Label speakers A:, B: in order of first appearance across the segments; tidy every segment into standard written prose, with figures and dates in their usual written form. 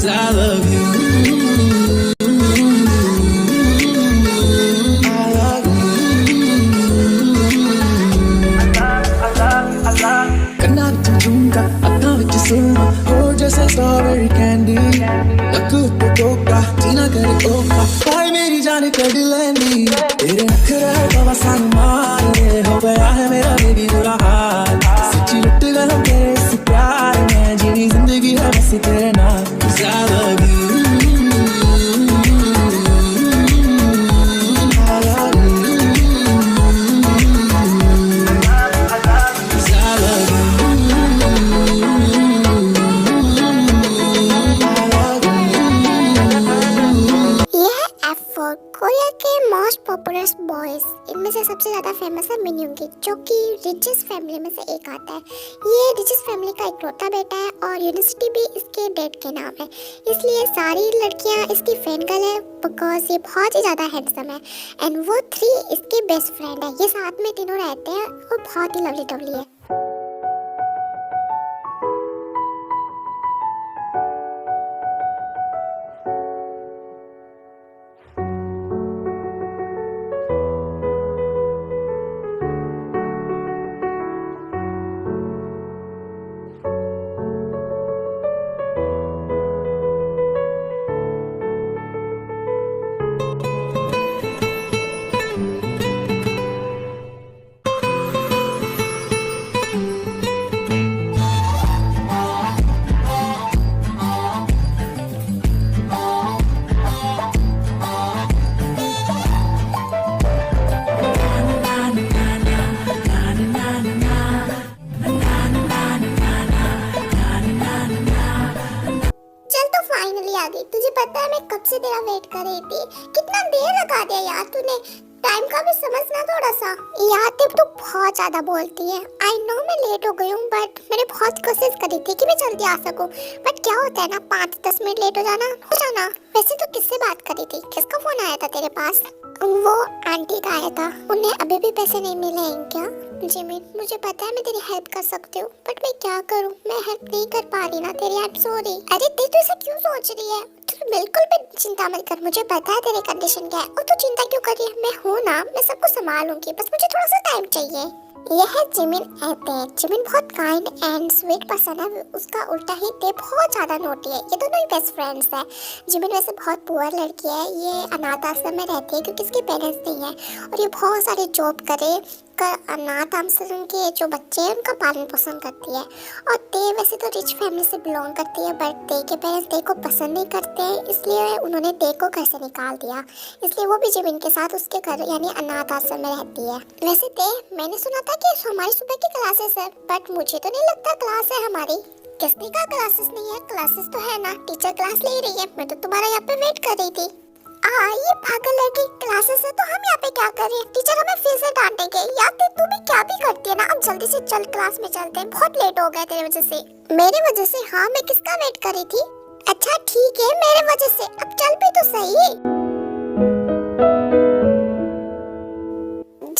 A: 'cause I love you. I love you. ਕੰਨਾਂ ਵਿੱਚ ਝੁਮਕਾ ਅੱਖਾਂ ਵਿੱਚ ਸੁਰਮਾ ਹੋਰ ਜੈਸੇ strawberry candy ਲੱਕ ਉੱਤੇ ਟੋਕਾ ਜੀਣਾ ਕਰੇ ਔਖਾ ਹਾਏ ਮੇਰੀ ਜਾਨ ਕੱਢ ਲੈਂਦੀ ਤੇਰੇ ਨਖਰੇ ਬਾਬਾ ਸਾਨੂੰ ਮਾਰੇ ਹੋ ਗਿਆ ਹੈ ਮੇਰਾ ਬੇਬੀ ਬੁਰਾ ਹਾਲ ਸੱਚੀ ਲੁੱਟ ਗਏ हम तेरे इस प्यार में जीनी जिंदगी है बस तेरे नाल 'cause I love you.
B: Korea के मोस्ट पॉपुलर बॉयज इनमें से सबसे ज़्यादा फेमस है मिन्यूंगी, जो कि रिचेस्ट फैमिली में से एक आता है। ये रिचेस्ट फैमिली का इकलौता बेटा है और यूनिवर्सिटी भी इसके डैड के नाम है, इसलिए सारी लड़कियां इसकी फैन गर्ल है बिकॉज ये बहुत ही ज़्यादा हैंडसम है। एंड वो 3 इसके बेस्ट फ्रेंड है, ये साथ में तीनों रहते हैं और बहुत ही लवली टवली है। तुझे पता है मैं कब से तेरा वेट कर रही थी, कितना देर लगा दिया यार तूने, टाइम का भी समझना थोड़ा सा यार। तू बहुत ज्यादा बोलती है, आई नो मैं लेट हो गई हूँ बट मैंने बहुत कोशिश करी थी कि मैं जल्दी आ सकूँ, बट क्या होता है ना 5-10 मिनट लेट हो जाना। वैसे तो किससे बात करी थी, किसका फोन आया था तेरे पास? वो आंटी का आया था, उन्हें अभी भी पैसे नहीं मिले हैं क्या? जिमिन मुझे पता है मैं तेरी हेल्प कर सकती हूँ बट मैं क्या करूँ, मैं हेल्प नहीं कर पा रही ना तेरी, आई एम सॉरी। अरे तू ऐसा क्यों सोच रही है, तू बिल्कुल भी चिंता मत कर, मुझे पता है तेरी कंडीशन क्या है और तू चिंता क्यों कर रही है, मैं हूँ ना, मैं सब कुछ संभालूंगी, बस मुझे थोड़ा सा टाइम चाहिए। यह है जिमिन एते। जिमिन बहुत काइंड एंड स्वीट पर्सन है, उसका उल्टा ही ते बहुत ज़्यादा नोटी है। ये दोनों ही बेस्ट फ्रेंड्स है। जिमिन वैसे बहुत पुअर लड़की है, ये अनाथ आश्रम में रहती है क्योंकि इसके पेरेंट्स नहीं है और ये बहुत सारे जॉब करे कर अनाथ आश्रम के जो बच्चे हैं उनका पालन पोषण करती है। और ते वैसे तो रिच फैमिली से बिलोंग करती है बट ते के पेरेंट्स ते को पसंद नहीं करते हैं, इसलिए उन्होंने ते को घर से निकाल दिया, इसलिए वो भी जिमिन के साथ उसके घर यानी अनाथ आश्रम में रहती है। वैसे ते मैंने सुना था कि हमारी सुबह की क्लासेस है बट मुझे तो नहीं लगता क्लास है हमारी। किसने कहा क्लासेस नहीं है, क्लासेस तो है ना, टीचर क्लास ले रही है, मैं तो तुम्हारा यहाँ पे वेट कर रही थी। ये पागल लड़की, क्लासेस है तो हम यहाँ पे क्या करें, टीचर हमें फिर से डांटेंगे। यार तू भी क्या भी करती है ना, अब जल्दी से चल क्लास में चलते हैं, बहुत लेट हो गया तेरे वजह से। मेरे वजह से? हाँ मैं किसका वेट कर रही थी? अच्छा ठीक है मेरे वजह से, अब चल भी तो सही।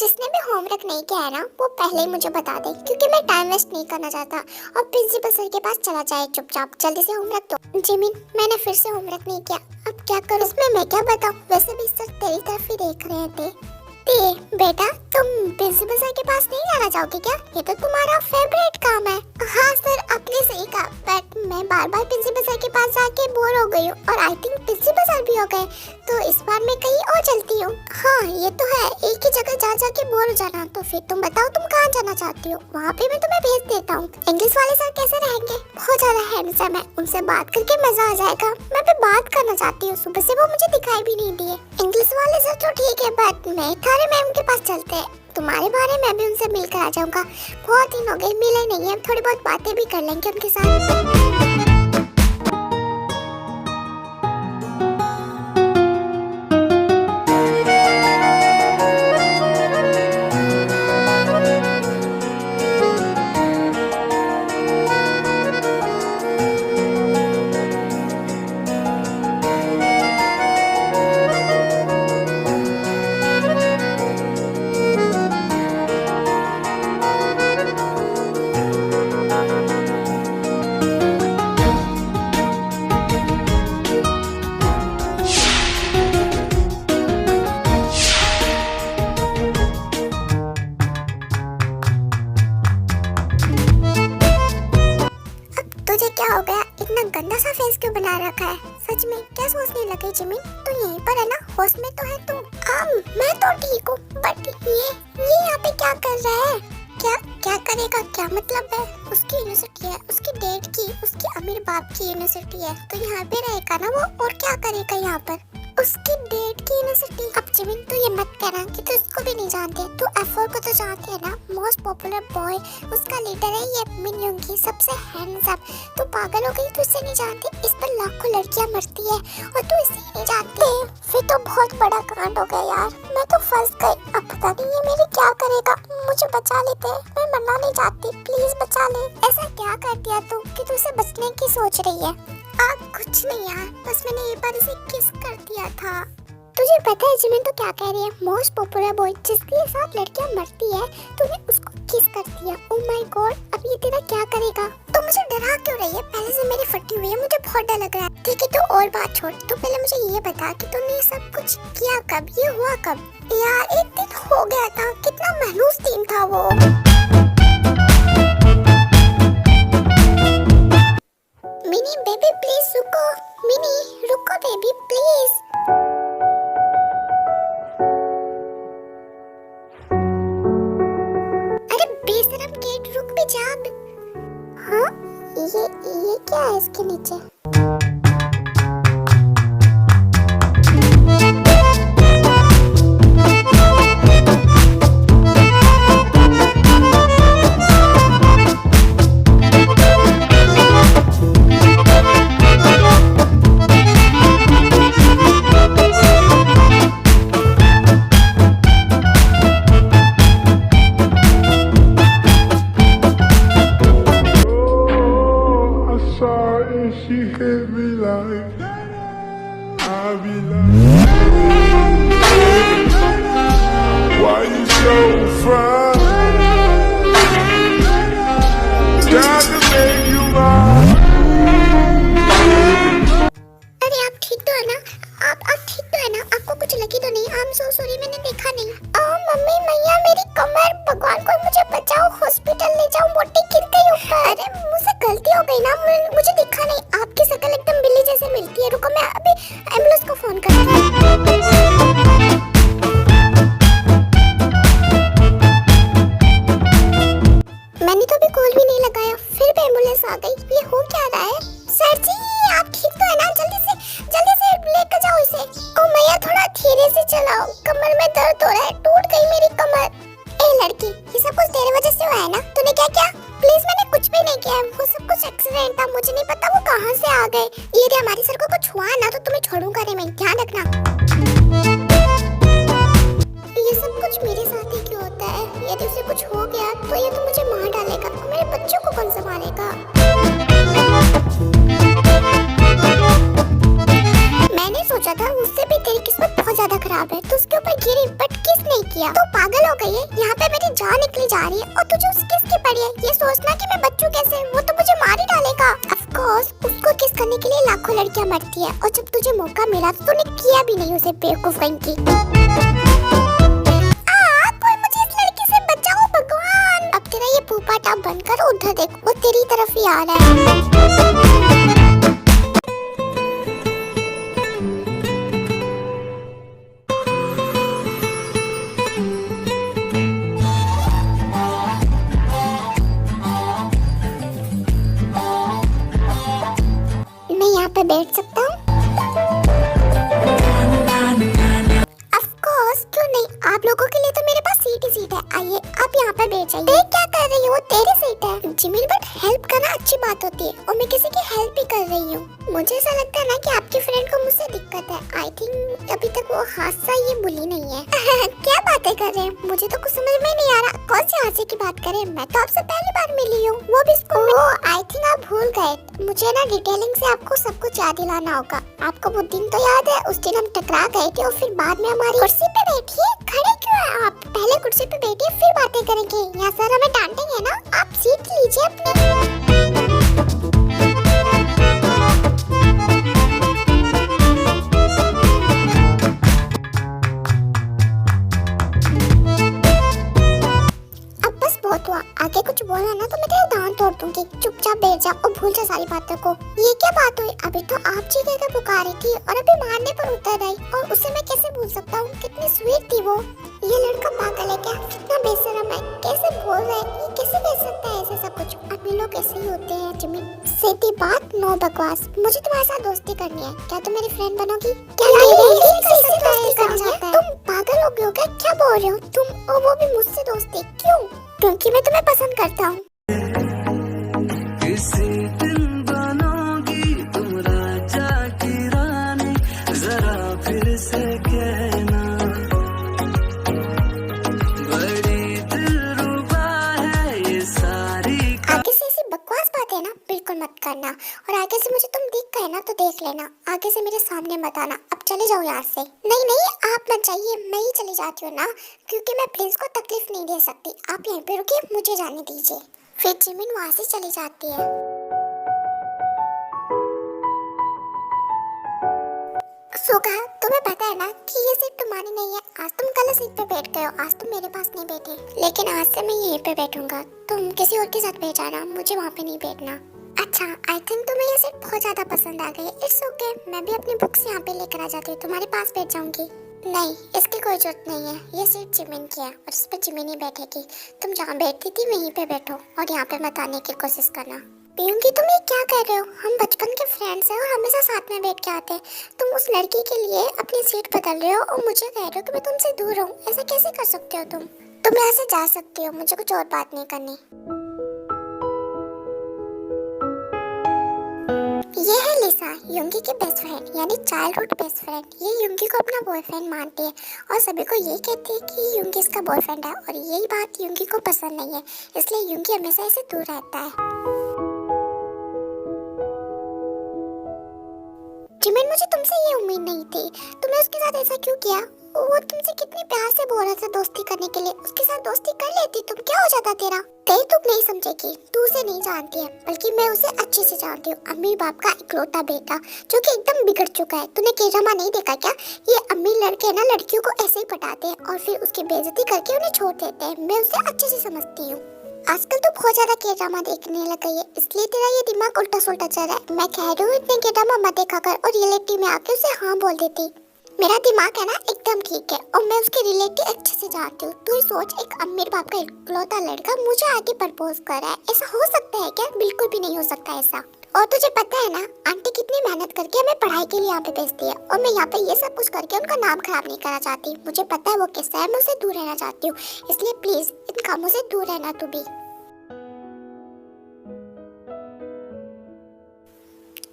B: जिसने भी होमवर्क नहीं किया है ना वो पहले ही मुझे बता दे क्योंकि मैं टाइम वेस्ट नहीं करना चाहता और प्रिंसिपल सर के पास चला जाए चुपचाप, जल्दी से होमवर्क दो। जिमिन मैंने फिर से होमवर्क नहीं किया, अब क्या करूं, इसमें मैं क्या बताऊं, वैसे भी सर तेरी तरफ ही देख रहे थे। बेटा तुम प्रिंसिपल सर के पास नहीं जाना चाहोगे क्या, ये तो तुम्हारा फेवरेट काम है। हाँ सर आपने सही कहा बट मैं बार बार प्रिंसिपल सर के पास जाके बोर हो गई हूँ और आई थिंक प्रिंसिपल सर भी हो गए, तो इस बार मैं कहीं और चलती हूँ। हाँ ये तो है, एक ही जगह जा जाके बोर हो जाना, तो फिर तुम बताओ तुम कहाँ जाना चाहती हो, वहाँ पे मैं तुम्हें भेज देता हूँ। इंग्लिश वाले सर कैसे रहेंगे, बहुत ज्यादा हैंडसम है, उनसे बात करके मजा आ जाएगा। मैं भी बात करना चाहती हूँ, सुबह से वो मुझे दिखाई भी नहीं दिए। इंग्लिश वाले सर तो ठीक है बट मैं थारे मैम के पास चलते हैं, तुम्हारे बारे में भी उनसे मिलकर आ जाऊंगा, बहुत दिन हो गए मिले नहीं है, थोड़ी बहुत बातें भी कर लेंगे उनके साथ। क्या हो गया? इतना गंदा सा फेस क्यों बना रखा है? सच में क्या सोचने लगे जिमिन? तू यहीं पर है ना? होश में तो है तू? मैं तो ठीक हूँ, बट ये यहाँ पे क्या कर रहा है? क्या करेगा? क्या मतलब है? उसकी यूनिवर्सिटी है, उसकी डैड की, उसके अमीर बाप की यूनिवर्सिटी है, तो यहाँ पे रहेगा ना वो। और क्या करेगा यहाँ पर? उसकी डैड की यूनिवर्सिटी। अब जिमिन तू ये मत कहना कि तू इसको भी नहीं जानते। तू एफओर को तो जानते है ना? मोस्ट पॉपुलर बॉय, उसका लीडर है ये मिन योंगी, सबसे हैंडसम। तू पागल हो गई? तू इसे नहीं जानती? इस पर लाखों लड़कियां मरती है और तू इसे ही नहीं जानती? फिर तो बहुत बड़ा कांड हो गया यार, मैं तो फंस गई। अब पता नहीं ये मेरी क्या करेगा। मुझे बचा लेते, मैं मरना नहीं चाहती, प्लीज बचा ले। ऐसा क्या कर दिया तू कि तू उसे बचने की सोच रही है? कुछ नहीं यार, बस मैंने एक बार इसे किस कर दिया था। तुझे पता है जिमिन तो क्या कह रही है? मोस्ट पॉपुलर बॉय जिसके साथ लड़कियां मरती है, तूने उसको किस कर दिया। ओह माय गॉड, अब ये तेरा क्या करेगा? तो मुझे डरा क्यों रही है? पहले से मेरी फटी हुई है, मुझे बहुत डर लग रहा है। ठीक है तो और बात छोड़, तो पहले मुझे ये बता कि तूने ये सब कुछ किया कब? ये हुआ कब? यार एक दिन हो गया था, कितना मनहूस दिन था वो। मिनी बेबी प्लीज रुको, मिनी रुको बेबी प्लीज। अरे बेशरम गेट रुक भी जा। हाँ ये क्या है इसके नीचे?
C: She hit me like I be like, why you so fine? Got to make you mine.
B: अरे आप ठीक तो है ना? आप ठीक तो है ना? आपको कुछ लगी तो नहीं? आई एम सो सॉरी, मैंने देखा नहीं। मम्मी मैया मेरी कमर, भगवान कोई मुझे बचाओ, हॉस्पिटल ले जाओ, मोटी गिर गई ऊपर। अरे मुझसे गलती हो गई ना, मुझे दिखा नहीं। आपकी शक्ल एकदम बिल्ली जैसे मिलती है। रुको मैं अभी एम्बुलेंस को फोन करती हूँ। मैंने तो अभी कॉल भी नहीं लगाया, फिर भी एम्बुलेंस आ गई। ये हो क्या रहा है? सर जी आप ठीक तो है ना? जल्दी से लेकर जाओ इसे। ओ मैया थोड़ा धीरे से चलाओ, कमर में दर्द हो रहा है, टूट गई मेरी कमर। ए लड़की, ये सब कुछ तेरे वजह से हुआ है ना? तूने क्या किया? प्लीज मैंने कुछ भी नहीं किया, वो सब कुछ एक्सीडेंट था, मुझे नहीं पता वो कहाँ से आ गए। ये हमारी सर को कुछ हुआ ना तो तुम्हें छोड़ूंगा नहीं मैं, ध्यान रखना। ये सब कुछ मेरे साथ ही क्यों होता है? यदि उसे कुछ हो गया तो ये तो मुझे मार डालेगा, मेरे बच्चों को कौन संभालेगा? मैंने सोचा था उससे भी तेरी किस्मत बहुत ज्यादा खराब है, तो उसके ऊपर गिरी, बट किस नहीं किया। तो पागल हो गई है? यहाँ पे मेरी जान निकली जा रही है और तुझे उस किस की पड़ी है? ये सोचना कि मैं बच्चों कैसे, वो तो मुझे मार ही डालेगा। ऑफ कोर्स उसको किस करने के लिए लाखों लड़कियां मरती है, और जब तुझे मौका मिला तो तूने किया भी नहीं उसे, बेवकूफ कहीं की। कोई मुझे इस लड़की से बचाओ भगवान। अब तेरा ये फूफा टाप बनकर उधर देख, वो तेरी तरफ ही आ रहा है। पे बैठ सकता हूँ? Of course, क्यों नहीं? आप लोगों के लिए तो मेरे पास सीट ही सीट है। आइए आप यहाँ पे बैठ जाइए। क्या कर रही हो? तेरी सीट है। जिमिन बट हेल्प करना अच्छी बात होती है, और मैं किसी की हेल्प भी कर रही हूँ। मुझे ऐसा लगता है ना कि आपकी फ्रेंड को मुझसे दिक्कत है। आई थिंक अभी तक वो हादसा ये भूली नहीं है। क्या बातें कर रहे हैं? मुझे तो कुछ समझ में नहीं आ रहा। कौन सी हादसे की बात करें? मैं तो आपसे पहली बार मिली हूँ, वो भी स्कूल में। आई थिंक आप भूल गए। मुझे ना डिटेलिंग से आपको सब कुछ याद दिलाना होगा। आपको वो दिन तो याद है? उस दिन हम टकरा गए थे और फिर बाद में हमारी कुर्सी पे बैठिए। खड़े क्यों हैं आप? पहले कुर्सी पे बैठिए फिर बातें करेंगे। यहाँ सर हमें डांटेंगे ना। आप सीट लीजिए अपनी। आगे कुछ बोला ना तो मैं तेरे दांत तोड़ दूंगी। चुपचाप बैठ जा और भूल जा सारी सारी बातों को। ये क्या बात हुई? अभी तो आप जी कहकर पुकारी थी और अभी मारने पर उतर आई, और उसे मैं कैसे भूल सकता हूँ? कितनी स्वीट थी वो। ये लड़का पागल है क्या? कितना बेशरम है, कैसे बोल रहा है? ये कैसे कह सकता है ऐसे सब कुछ? अभी लोग ऐसे ही होते हैं जिमी। सीधी बात, नो बकवास। मुझे तुम्हारे साथ दोस्ती करनी है। क्या तुम मेरी फ्रेंड बनोगी? क्या तुम पागल हो गए हो क्या? क्या बोल रहे हो तुम? और वो भी मुझसे दोस्ती क्यों? क्योंकि मैं तुम्हें पसंद करता हूँ।
A: किसी दिन बनोगी तुम राजा की रानी, जरा फिर से कहना। बड़ी दिलरुबा है ये सारी।
B: आगे से ऐसी बकवास बातें ना बिल्कुल मत करना, और आगे से मुझे तुम दिख गए ना तो देख लेना, आगे से मेरे सामने मत आना। अब चले जाओ यहाँ से। नहीं नहीं, आप मत जाइए, मैं ही चली जाती हूँ ना, क्योंकि मैं प्रिंस को तकलीफ नहीं दे सकती। आप यहीं पे रुकिए, मुझे जाने दीजिए। फिर जिमिन वहाँ से चली जाती है। सुगा, तुम्हें पता है ना कि ये सीट तुम्हारी नहीं है। आज तुम गलत सीट पे बैठ गए हो, आज तुम मेरे पास नहीं बैठे, लेकिन आज से मैं यहीं पे बैठूंगा। तुम किसी और के साथ बैठ जाना, मुझे वहाँ पे नहीं बैठना। अच्छा, आई थिंक तुम्हें ये सीट बहुत ज्यादा पसंद आ गई। इट्स ओके, मैं भी अपनी बुक्स यहाँ पे लेकर आ जाती हूँ, तुम्हारे पास बैठ जाऊंगी। नहीं, इसकी कोई जरूरत नहीं है। ये सीट जिमिन की है और इस पे जिमिन ही बैठेगी। तुम जहाँ बैठती थी वहीं पे बैठो और यहाँ पे मत आने की कोशिश करना। पियूंगी, तुम ये क्या कर रहे हो? हम बचपन के फ्रेंड्स हैं और हमेशा साथ में बैठ के आते हैं। तुम उस लड़की के लिए अपनी सीट बदल रहे हो और मुझे कह रहे हो कि मैं तुमसे दूर हूँ। ऐसा कैसे कर सकते हो तुम? तुम यहाँ से जा सकती हो, मुझे कुछ और बात नहीं करनी। ये है लिसा, युंगी की बेस्ट फ्रेंड, यानी चाइल्डहुड बेस्ट फ्रेंड। ये युंगी को अपना बॉयफ्रेंड मानती है और सभी को ये कहती है कि युंगी इसका बॉयफ्रेंड है, और यही बात युंगी को पसंद नहीं है, इसलिए युंगी हमेशा इसे दूर रहता है। जिमिन, मुझे तुमसे ये उम्मीद नहीं थी। तुमने उसके साथ ऐसा क्यों किया? वो तुमसे कितने प्यार से बोल रहा था दोस्ती करने के लिए, उसके साथ दोस्ती कर लेती तुम, क्या हो जाता तेरा? तुम नहीं समझेगी, तू उसे नहीं जानती है, बल्कि मैं उसे अच्छे से जानती हूँ। अमीर बाप का इकलौता बेटा जो कि एकदम बिगड़ चुका है। तूने के ड्रामा नहीं देखा क्या? ये अमीर लड़के ना लड़कियों को ऐसे ही पटाते हैं और फिर उसकी बेइज्जती करके उन्हें छोड़ देते हैं। मैं उसे अच्छे से समझती हूँ। आजकल तो बहुत ज्यादा के ड्रामा देखने लग गई है, इसलिए तेरा ये दिमाग उल्टा सुल्टा चल रहा है। मैं कह रही हूँ इतने के ड्रामा मत देखा कर और रियलिटी में आके उसे हाँ बोल देती। मेरा दिमाग है ना एकदम ठीक है और मैं उसके रिलेटिव अच्छे से जानती हूँ। तू सोच, एक अमीर बाप का इकलौता लड़का मुझे आके प्रपोज कर रहा है, ऐसा हो सकता है क्या? बिल्कुल भी नहीं हो सकता ऐसा। और तुझे पता है ना आंटी कितनी मेहनत करके हमें पढ़ाई के लिए यहाँ पे भेजती है, और मैं यहाँ पे ये सब कुछ करके उनका नाम खराब नहीं करना चाहती। मुझे पता है वो कैसा है, मैं उससे दूर रहना चाहती हूँ, इसलिए प्लीज इन कामों से दूर रहना तू भी।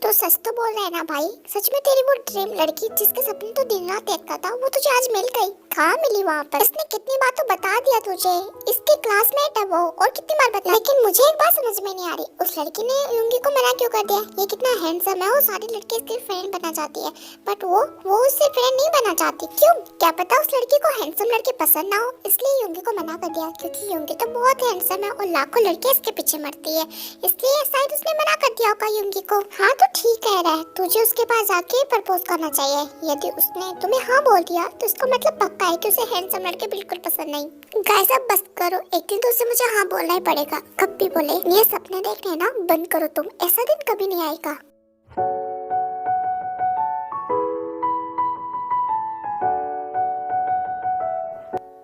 B: तो सच तो बोल रहे हैं ना भाई? सच में तेरी वो ड्रीम लड़की जिसके सपने तो दिन रात देखता था, वो तुझे आज मिल गई? कहाँ मिली वहाँ पर? इसने कितनी बार तो बता दिया तुझे, इसके क्लासमेट है वो, और कितनी बार बता। लेकिन मुझे एक बात समझ में नहीं आ रही, उस लड़की ने युंगी को मना क्यों कर दिया? ये कितना हैंडसम है, वो सारी लड़की इसकी फ्रेंड बनना चाहती है, बट वो उससे फ्रेंड नहीं बनना चाहती। क्यों? क्या पता उस लड़की को हैंडसम लड़के पसंद ना हो, इसलिए युंगी को मना कर दिया। क्योंकि युंगी तो बहुत हैंडसम है और लाखों लड़कियां इसके पीछे मरती है, इसलिए शायद उसने मना कर दिया होगा युंगी को। हाँ तो ठीक कह रहा है, तुझे उसके पास जाके प्रपोज करना चाहिए। यदि उसने तुम्हें हाँ बोल दिया तो इसका मतलब पक्का है कि उसे हैंडसम लड़के बिल्कुल पसंद नहीं। गाइस अब बस करो, एक दिन तो उसे मुझे हाँ बोलना ही पड़ेगा, कब भी बोले। ये सपने देखने ना बंद करो तुम, ऐसा दिन कभी नहीं आएगा।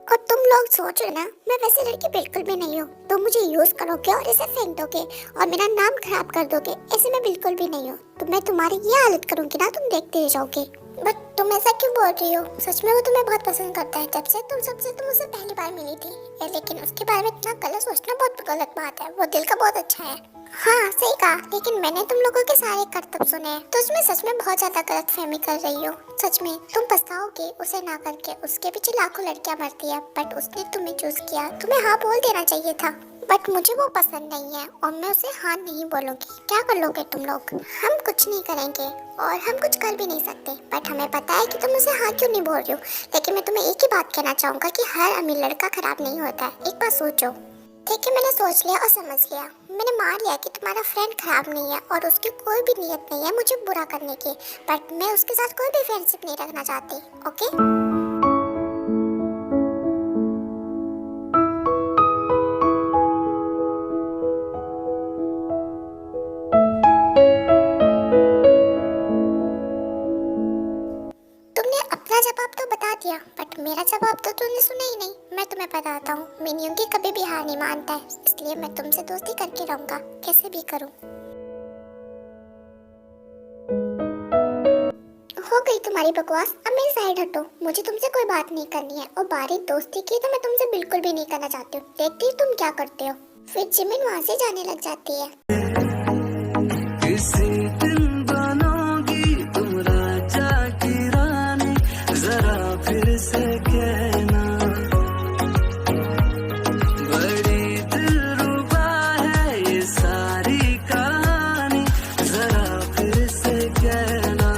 B: और तुम लोग सोच रहे ना मैं वैसे लड़की बिल्कुल भी नहीं हूँ, तो मुझे यूज करोगे और इसे फेंक दोगे और मेरा नाम खराब कर दोगे, ऐसे मैं बिल्कुल भी नहीं हूँ। तो मैं तुम्हारी ये हालत करूंगी ना, तुम देखते रह जाओगे। बट तुम ऐसा क्यों बोल रही हो? सच में वो तुम्हें बहुत पसंद करता है, जब से तुम उससे पहली बार मिली थी। लेकिन उसके बारे में इतना गलत सोचना बहुत गलत बात है, वो दिल का बहुत अच्छा है। हाँ सही कहा, लेकिन मैंने तुम लोगों के सारे करतब सुने हैं, तो उसमें सच में बहुत ज्यादा गलतफहमी कर रही हो। सच में तुम पछताओगे उसे ना करके, उसके पीछे लाखों लड़कियां मरती है, बट उसने तुम्हें चूज किया। तुम्हें हाँ बोल देना चाहिए था, बट मुझे वो पसंद नहीं है और मैं उसे हाँ नहीं बोलूंगी। क्या कर लोगे तुम लोग? हम कुछ नहीं करेंगे और हम कुछ कर भी नहीं सकते, बट हमें पता है कि तुम उसे हाँ क्यों नहीं बोल रही हो। लेकिन मैं तुम्हें एक ही बात कहना चाहूंगा कि हर अमीर लड़का खराब नहीं होता है, एक बार सोचो। ठीक है, मैंने सोच लिया और समझ लिया, मैंने मान लिया कि तुम्हारा फ्रेंड खराब नहीं है और उसकी कोई भी नीयत नहीं है मुझे बुरा करने की, बट मैं उसके साथ कोई भी फ्रेंडशिप नहीं रखना चाहती। ओके? तुमने सुना ही नहीं। मैं तुम्हें बताता हूँ, मिनियंगी कभी भी हार नहीं मानता है, इसलिए मैं तुमसे दोस्ती करके रहूंगा, कैसे भी करूँ। हो गई तुम्हारी बकवास, अब मेरी साइड हटो। मुझे तुमसे कोई बात नहीं करनी है, और बारी दोस्ती की तो मैं तुमसे बिल्कुल भी नहीं करना चाहती हूँ। देखती हूँ तुम क्या करते हो। फिर जिमिन वहाँ से जाने लग जाती है।
A: किसी दिन बनोगी तुम राजा की रानी, जरा फिर से कहना। बड़ी दिलरुबा है ये सारी कहानी, जरा फिर से कहना।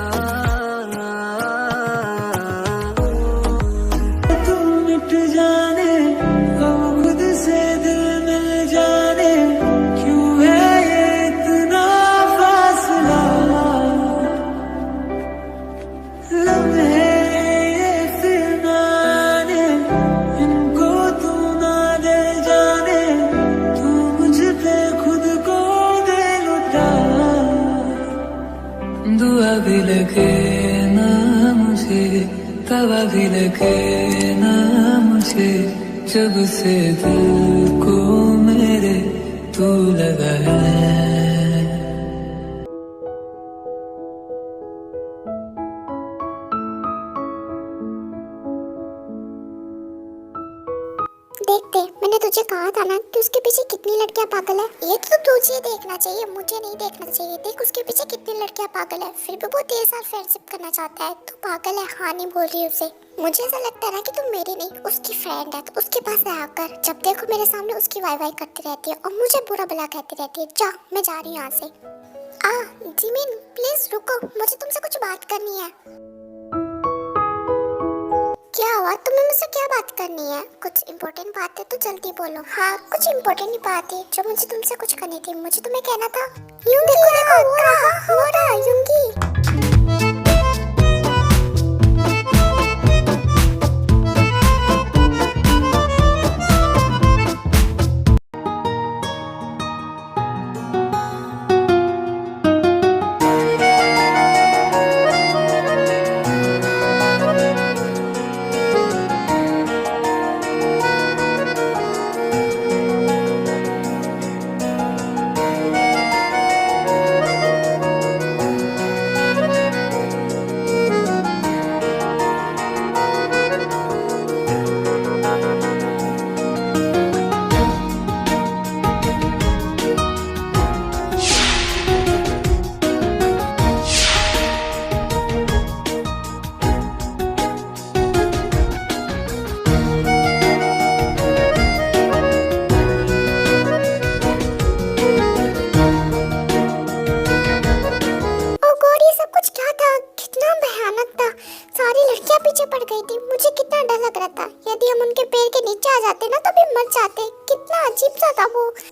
A: तुम मिट जाने हम खुद से दिल मिल जाने, क्यों है ये इतना फासला। लम्हे ये फिरनाने, इनको तू ना दे जाने, तू मुझ पे खुद को दे लुटा। दुआ भी लगे ना मुझे, तवा भी लगे ना मुझे, जब से दिल को मेरे तू लगा है।
B: देखते, मैंने तुझे कहा था ना कि उसके पीछे कितनी लड़कियां पागल है। ये तो तुझे देखना चाहिए, मुझे नहीं देखना चाहिए। देख उसके पीछे कितनी लड़कियां पागल है, फिर भी वो तेरे साथ फ्रेंडशिप करना चाहता है। तू पागल है, हाँ नहीं बोल रही उसे। मुझे ऐसा लगता है ना कि तू मेरी नहीं उसकी फ्रेंड है, तो उसके पास रहा कर। जब देखो मेरे सामने उसकी वाई वाई करती रहती है और मुझे बुरा भला कहती रहती है। जा, मैं जा रही हूँ यहाँ से। जिमिन प्लीज रुको, मुझे तुमसे कुछ बात करनी है। क्या हुआ, तुम्हें मुझसे क्या बात करनी है? कुछ इम्पोर्टेंट बात है तो जल्दी बोलो। हाँ, कुछ इम्पोर्टेंट बात है जो मुझे तुमसे कुछ करनी थी। मुझे तुम्हें कहना था। युंगी, देखो हो रहा युंगी।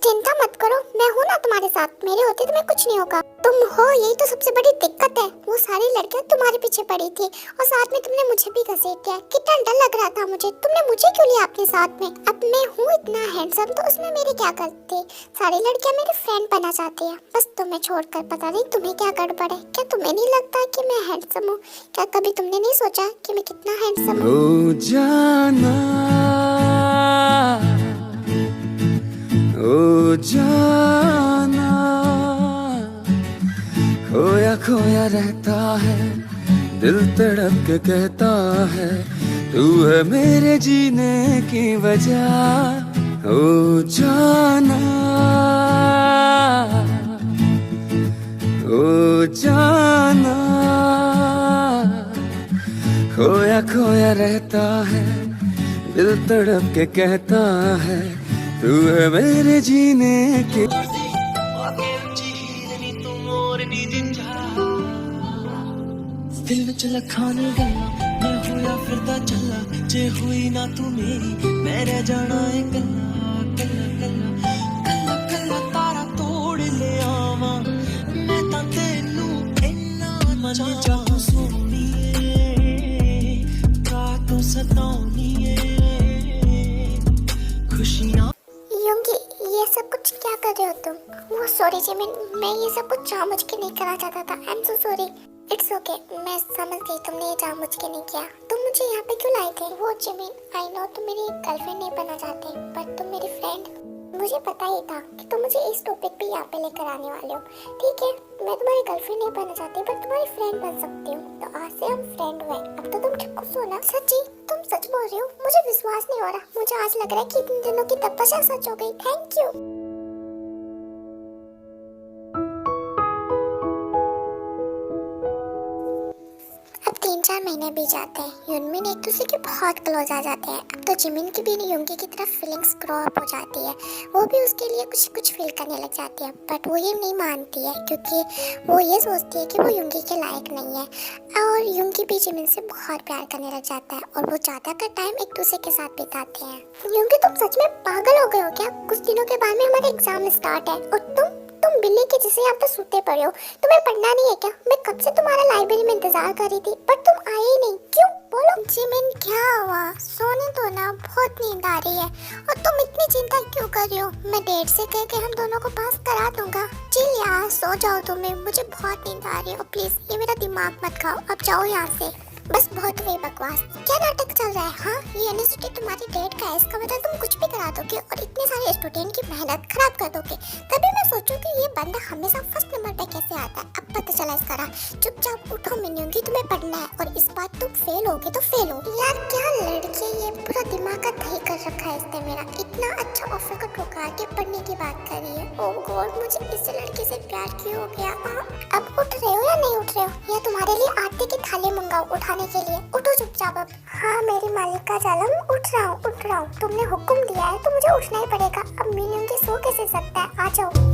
B: चिंता मत करो, मैं हूँ ना तुम्हारे साथ। मेरे होते तुम्हें कुछ नहीं होगा। तुम हो, यही तो सबसे बड़ी दिक्कत है। वो सारी लड़कियां तुम्हारे पीछे पड़ी थी और साथ में तुमने मुझे भी घसीट दिया। कितना डर लग रहा था मुझे। तुमने मुझे क्यों लिया अपने साथ में? अब मैं हूँ इतना हैंडसम, तो उसमें मेरी क्या गलती? सारी लड़कियां मेरी फ्रेंड बनना चाहती है, बस तुम्हें छोड़कर। पता नहीं तुम्हें क्या गड़बड़ है। क्या तुम्हें नहीं लगता कि मैं हैंडसम हूँ? क्या कभी तुमने नहीं सोचा कि मैं कितना हैंडसम हूँ?
A: ओ जाना, ओ जाना, खोया खोया रहता है, दिल तड़प के कहता है, तू है मेरे जीने की वजह। ओ जाना, ओ जाना, खोया खोया रहता है, दिल तड़प के कहता है, तू है मेरे जीने की। दिल विच लखां ने गल्लां, मैं होया फिरदा चला, जे हुई ना तू मेरी, मैं रह जाना है कल्ला कल्ला कल्ला। कल्ला कल्ला तारा तोड़ ले आवा, मैं तां तैनू इन्ना मन चाहूं सोहणीए, रातों सताउणीए खुशियां।
B: युंगी, ये सब कुछ क्या कर रहे हो तुम? वो सॉरी जिमिन, मैं ये सब कुछ जानबूझ के नहीं करना चाहता था। I am so sorry. It's okay, मैं समझ गई तुमने ये जानबूझ के नहीं किया। तुम मुझे यहाँ पे क्यों लाए थे? वो जिमिन, आई नो तुम मेरी गर्लफ्रेंड नहीं बनना चाहते, बट तुम मेरी फ्रेंड। मुझे पता ही था कि तुम मुझे इस टॉपिक पे यहाँ पे लेकर आने वाले हो। ठीक है, मैं तुम्हारी गर्लफ्रेंड नहीं बनना चाहती, बट तुम्हारी फ्रेंड बन सकती हूँ। तो आज से हम फ्रेंड हुए। अब तो तुम खुश हो ना? सच्ची तुम सच बोल रही हो? मुझे विश्वास नहीं हो रहा। मुझे आज लग रहा है कि इतने दिनों की तपस्या सच हो गई। Thank you. अब 3-4 महीने बीत जाते हैं। युनमिन एक दूसरे के बहुत क्लोज आ जाते हैं। अब तो जिमिन की भी युंगी की तरफ फीलिंग्स ग्रो अप हो जाती है। वो भी उसके लिए कुछ कुछ फील करने लग जाती है, बट वो ये नहीं मानती है क्योंकि वो ये सोचती है कि वो युंगी के लायक नहीं है। और युंगी भी जिमिन से बहुत प्यार करने लग जाता है और वो ज़्यादातर टाइम एक दूसरे के साथ बिताते हैं। युंगी तुम सच में पागल हो गए हो क्या? कुछ दिनों के बाद में हमारे एग्जाम स्टार्ट है और तुम बिल्ली के जैसे यहाँ पे सोते पड़े हो। तुम्हें पढ़ना नहीं है क्या? मैं कब से तुम्हारा लाइब्रेरी में इंतजार कर रही थी, बट तुम आए ही नहीं। क्यों? बोलो। जिमिन क्या हुआ? सोने दो ना, बहुत नींद आ रही है। और तुम इतनी चिंता क्यों कर रही हो? मैं डेट से कह के हम दोनों को पास करा दूंगा। चिल यार, सो जाओ तुम्हें। मुझे बहुत नींद आ रही है और प्लीज ये मेरा दिमाग मत खाओ। अब जाओ यहाँ से। बस बहुत हुई बकवास। क्या नाटक चल रहा है? हाँ, ये यूनिवर्सिटी तुम्हारी डेट का है, इसका मतलब तुम कुछ भी करा दोगे और इतने सारे स्टूडेंट की मेहनत खराब कर दोगे। तभी मैं सोचूं कि ये बंदा हमेशा फर्स्ट नंबर पे कैसे आता है। अब पता चला इसका राज। चुपचाप उठो मिन्यूंगी, तुम्हें पढ़ना है और इस बार तुम फेल होगे तो फेल हो। यार क्या लड़की है ये, पूरा दिमाग का दही कर रखा है इसने मेरा। इतना अच्छा ऑफर का ठुकरा के पढ़ने की बात कर रही है। ओह गॉड, मुझे इस लड़के से प्यार क्यों हो गया? अब उठ रहे हो या नहीं उठ रहे हो? या तुम्हारे लिए आटे की थाली मंगाओ उठाने के लिए? उठो चुपचाप अब। हाँ मेरी मालिका जालम, उठ रहा हूँ। तुमने हुक्म दिया है तो मुझे उठना ही पड़ेगा। अब मिन्यूंगी सो कैसे सकता है? आ जाओ।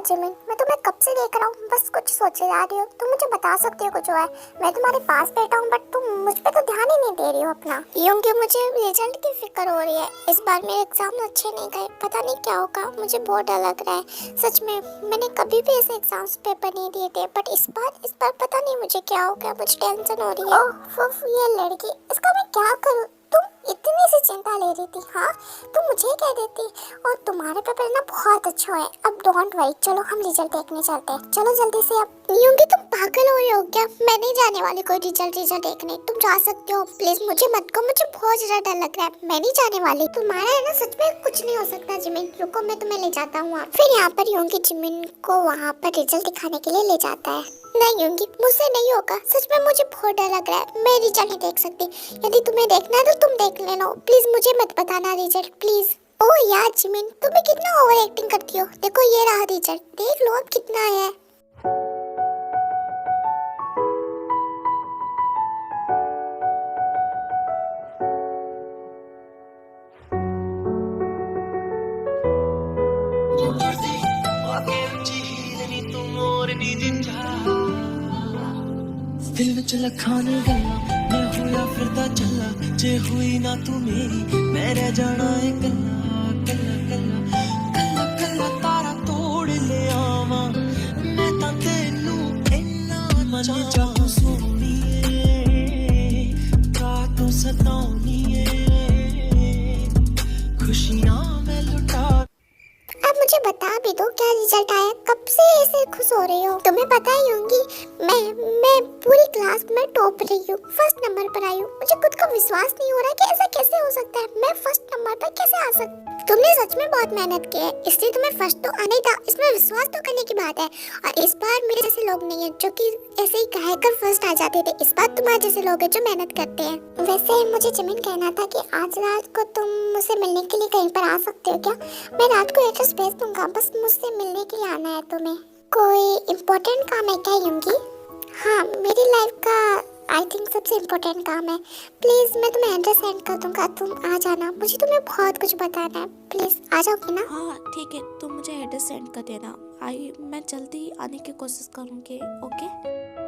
B: जिमिन, मैं तुम्हें कब से देख रहा हूँ, बस कुछ सोचे जा रही हो। तुम मुझे बता सकती हो कुछ हुआ है? मैं तुम्हारे पास बैठा हूँ बट तुम मुझ पे तो ध्यान ही नहीं दे रही हो अपना। क्योंकि मुझे रिजल्ट की फिक्र हो रही है। इस बार मेरे एग्जाम अच्छे नहीं गए, पता नहीं क्या होगा। मुझे बहुत डर लग रहा है सच में। मैंने कभी भी ऐसे एग्जाम्स पेपर नहीं दिए थे, बट इस बार पता नहीं मुझे क्या हो गया। मुझे टेंशन हो रही है। ओह ये लड़की, इसका मैं क्या करूँ? तुम इतनी सी चिंता ले रही थी, हाँ तुम मुझे कह देती। और तुम्हारे पेपर ना बहुत अच्छा है। अब डोंट वरी, चलो हम रिजल्ट देखने चलते हैं। चलो जल्दी से। अब यूंगी तुम पागल हो रही हो क्या? मैं नहीं जाने वाली कोई रिजल्ट देखने। तुम जा सकते हो, प्लीज मुझे मत कहो। मुझे बहुत ज्यादा डर लग रहा है। मैं नहीं जाने वाली। तुम्हारा है ना सच में कुछ नहीं हो सकता जिमिन। रुको मैं तुम्हें ले जाता हूँ। फिर यहाँ पर यूंगी जिमिन को वहाँ पर रिजल्ट दिखाने के लिए ले जाता है। नहीं यूंगी, मुझसे नहीं होगा। सच में मुझे बहुत डर लग रहा है। मैं रिजल्ट नहीं देख सकती। यदि तुम्हें देखना है तो तुम देख लेना। प्लीज मुझे मत बताना रिजल्ट, प्लीज। ओह यार जिमिन, तुम्हें कितना ओवर एक्टिंग करती हो। देखो ये रहा रिजल्ट, देख लो अब कितना है।
A: दिल विच लखां ने गल्लां, मैं होया फिरदा चला। जे हुई ना तू मेरी, मैं रह जाना है कल्ला कल्ला कल्ला कल्ला कल्ला। तारा तोड़ ले आवां मैं तां तैनू इन्ना मजा चाहूं। सोहणीए का तू सताउणीए, खुशियां मैं लुटा।
B: अब मुझे बता भी दो क्या रिजल्ट आया? कब से ऐसे खुश हो रही हो? तुम्हें पता ही होंगी मैं पूरी क्लास में टॉप रही हूँ, फर्स्ट नंबर पर आई हूँ। मुझे खुद को विश्वास नहीं हो रहा कि ऐसा कैसे हो सकता है। मैं फर्स्ट नंबर पर कैसे आ सकती? तुमने सच में बहुत मेहनत की है, इसलिए तुम्हें फर्स्ट तो आना ही था। इसमें विश्वास तो करने की बात है। और इस बार मेरे जैसे लोग नहीं है जो कि ऐसे ही कहकर फर्स्ट आ जाते थे। इस बार तुम्हारे जैसे लोग हैं जो मेहनत करते हैं। वैसे मुझे जिमिन कहना था कि आज रात को तुम मुझसे मिलने के लिए कहीं पर आ सकते हो क्या? मैं रात को एड्रेस भेज दूंगा, बस मुझसे मिलने के लिए आना है तुम्हें। कोई इम्पोर्टेंट काम है क्या यूंगी? हाँ मेरी लाइफ का आई थिंक सबसे इम्पोर्टेंट काम है। प्लीज़ मैं तुम्हें एड्रेस सेंड कर दूंगा, तुम आ जाना। मुझे तुम्हें बहुत कुछ बताना है, प्लीज़ आ जाओगी ना?
D: हाँ ठीक है, तुम मुझे एड्रेस सेंड कर देना। मैं जल्दी आने की कोशिश करूँगी। ओके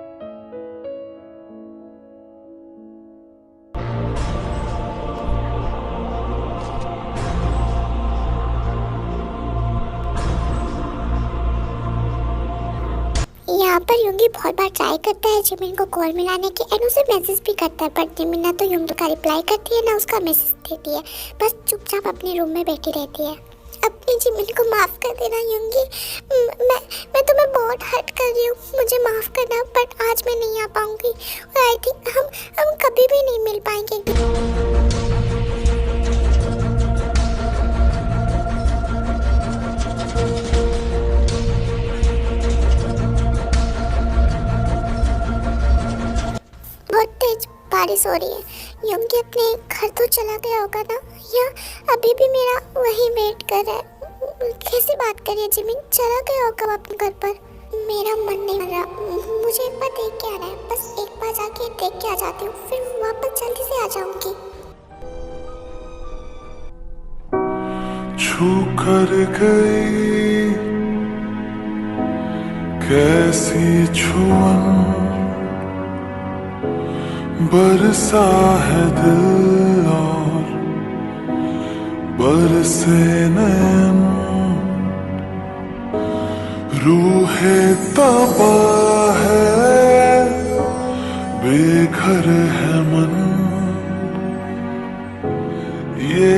B: यहाँ पर युंगी बहुत बार ट्राई करता है जिमिन को कॉल मिलाने की एंड उसे मैसेज भी करता है, बट जिमिन ना तो युंगी का रिप्लाई करती है ना उसका मैसेज देती है, बस चुपचाप अपने रूम में बैठी रहती है। अपनी जिमिन को माफ़ कर देना युंगी, मैं तुम्हें बहुत हर्ट कर रही हूँ, मुझे माफ़ करना, बट आज मैं नहीं आ पाऊँगी और आई थिंक हम कभी भी नहीं मिल पाएंगे। बहुत तेज बारिश हो रही है। युंगी अपने घर तो चला गया होगा ना, या अभी भी मेरा वही वेट कर रहा है। कैसी बात करिए जिमिन, चला गया होगा अपने घर पर। मेरा मन नहीं कर रहा, मुझे एक बार देख के आना है, बस एक बार जाके देख के आ जाती हूँ, फिर वापस जल्दी से आ जाऊंगी।
C: छू कर गई कैसी छुअन, बरसा है दिल और बरसे नैन, रूहे तबाह है बेघर है मन, ये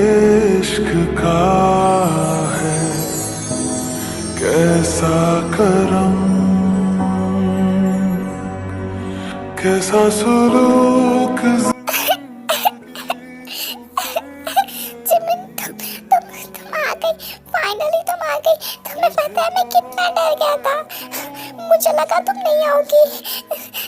C: इश्क का है कैसा करम, कैसा सुलूक।
B: जिमिन तुम आ गई, फाइनली तुम आ गई। तुम्हें पता है मैं कितना डर गया था, मुझे लगा तुम नहीं आओगी।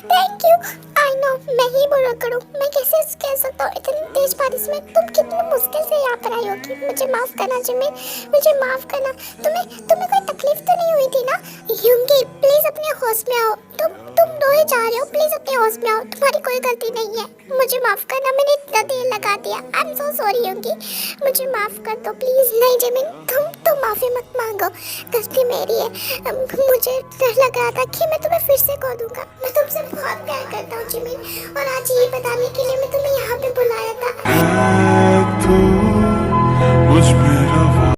B: Thank you. आई नो मैं ही बुरा करूँ, मैं कैसे कह सकता हूँ इतनी तेज बारिश में तुम कितनी मुश्किल से यहाँ पर आई होगी। मुझे माफ़ करना जिमिन, मुझे माफ़ करना। तुम्हें कोई तकलीफ तो नहीं हुई थी ना? युंगी प्लीज़ अपने होश में आओ, तुम रोए जा रहे हो, प्लीज़ अपने होश में आओ, तुम्हारी कोई गलती नहीं है, मुझे माफ़ करना, मैंने इतना देर लगा दिया। आई एम सो सॉरी युंगी, मुझे माफ़ कर दो प्लीज़। नहीं जिमिन, तुम माफ़ी मत मांगो, गलती मेरी है। मुझे डर लग रहा था कि मैं तुम्हें फिर से खो दूंगा। मैं तुमसे बहुत प्यार करता हूँ जिमिन, और आज ये बताने के लिए मैं तुम्हें यहाँ पे बुलाया था।
C: तू मुझ पे रवा,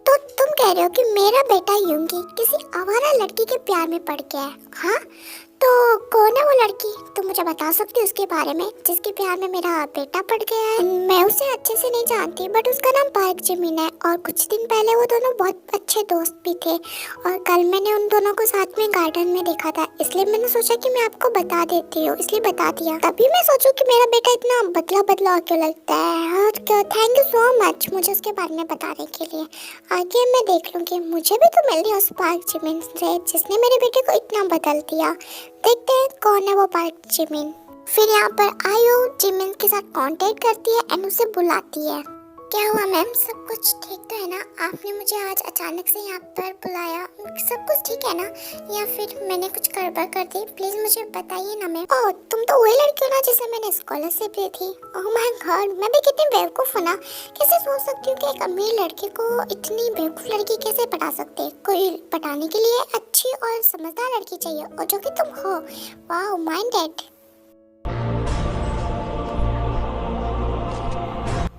B: तो तुम कह रहे हो कि मेरा बेटा युंगी किसी आवारा लड़की के प्यार में पड़ गया है? हाँ, तो कौन है वो लड़की? तुम मुझे बता सकती हो उसके बारे में, जिसके प्यार में मेरा बेटा पड़ गया है? मैं उसे अच्छे से नहीं जानती, बट उसका नाम पार्क जिमिन है, और कुछ दिन पहले वो दोनों बहुत अच्छे दोस्त भी थे, और कल मैंने उन दोनों को साथ में गार्डन में देखा था, इसलिए मैंने सोचा कि मैं आपको बता देती हूँ, इसलिए बता दिया। तभी मैं सोचूं कि मेरा बेटा इतना बदला बदला क्यों लगता है। और थैंक यू सो मच मुझे उसके बारे में बताने के लिए। आगे मैं देख लूँगी, मुझे भी तो मिल रही है उस पार्क जिमिन से जिसने मेरे बेटे को इतना बदल दिया। देखते हैं कौन है वो पार्क जिमिन। फिर यहाँ पर आयो जिमिन के साथ कांटेक्ट करती है एंड उसे बुलाती है। क्या हुआ मैम, सब कुछ ठीक तो है ना? आपने मुझे आज अचानक से यहाँ पर बुलाया, सब कुछ ठीक है ना, या फिर मैंने कुछ गड़बड़ कर दी? प्लीज मुझे बताइए ना मैम। ओह, तुम तो वही लड़की हो ना जिसे मैंने स्कॉलरशिप दी थी। ओह माय गॉड, मैं भी कितनी बेवकूफ़ हूँ ना, कैसे सोच सकती हूँ कि एक अमीर लड़की को इतनी बेवकूफ़ लड़की कैसे पटा सकते हैं। कोई पटाने के लिए अच्छी और समझदार लड़की चाहिए, और जो कि तुम हो। वाह, माइंडेड।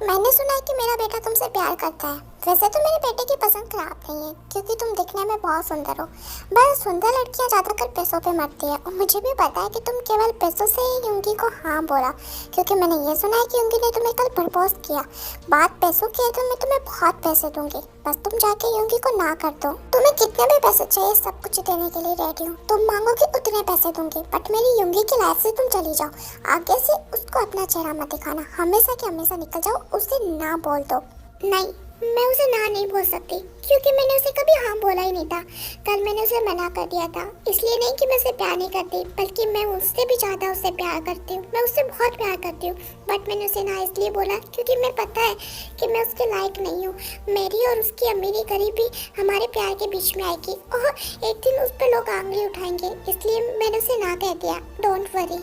B: मैंने सुना है कि मेरा बेटा तुमसे प्यार करता है। वैसे तो मेरे बेटे की पसंद खराब नहीं है, क्योंकि तुम दिखने में बहुत सुंदर हो, बस सुंदर लड़कियां ज़्यादातर पैसों पे मरती है, और मुझे भी पता है कि तुम केवल पैसों से ही युंगी को हाँ बोला, क्योंकि मैंने ये सुना है कि युंगी ने तुम्हें कल प्रपोज किया। बात पैसों की है तो मैं तुम्हें बहुत पैसे दूंगी, बस तुम जाके युंगी को ना कर दो। तुम्हें कितने भी पैसे चाहिए, सब कुछ देने के लिए रेडी हूँ। तुम मांगोगे उतने पैसे दूंगी, बट मेरी युंगी की लाइफ से तुम चली जाओ। आगे से उसको अपना चेहरा मत दिखाना, हमेशा के हमेशा निकल जाओ, उसे ना बोल दो। नहीं, मैं उसे ना नहीं बोल सकती, क्योंकि मैंने उसे कभी हाँ बोला ही नहीं था। कल मैंने उसे मना कर दिया था, इसलिए नहीं कि मैं उसे प्यार नहीं करती, बल्कि मैं उससे भी ज़्यादा उससे प्यार करती हूँ। मैं उससे बहुत प्यार करती हूँ, बट मैंने उसे ना इसलिए बोला क्योंकि मैं पता है कि मैं उसके लायक नहीं हूँ। मेरी और उसकी अमीरी गरीबी हमारे प्यार के बीच में आएगी, और एक दिन उस पर लोग आंगली उठाएंगे, इसलिए मैंने उसे ना कह दिया। Don't worry.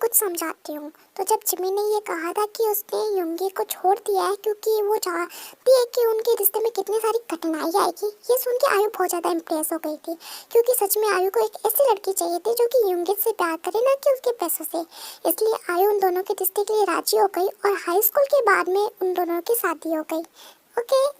B: कुछ समझाती हूँ। तो जब जिमी ने ये कहा था कि उसने युंगी को छोड़ दिया है क्योंकि वो चाहती है कि उनके रिश्ते में कितनी सारी कठिनाई आएगी, ये सुन के आयु बहुत ज़्यादा इम्प्रेस हो गई थी, क्योंकि सच में आयु को एक ऐसी लड़की चाहिए थी जो कि युंगी से प्यार करे, ना कि उसके पैसों से। इसलिए आयु उन दोनों के रिश्ते के लिए राजी हो गई और हाई स्कूल के बाद में उन दोनों की शादी हो गई। ओके।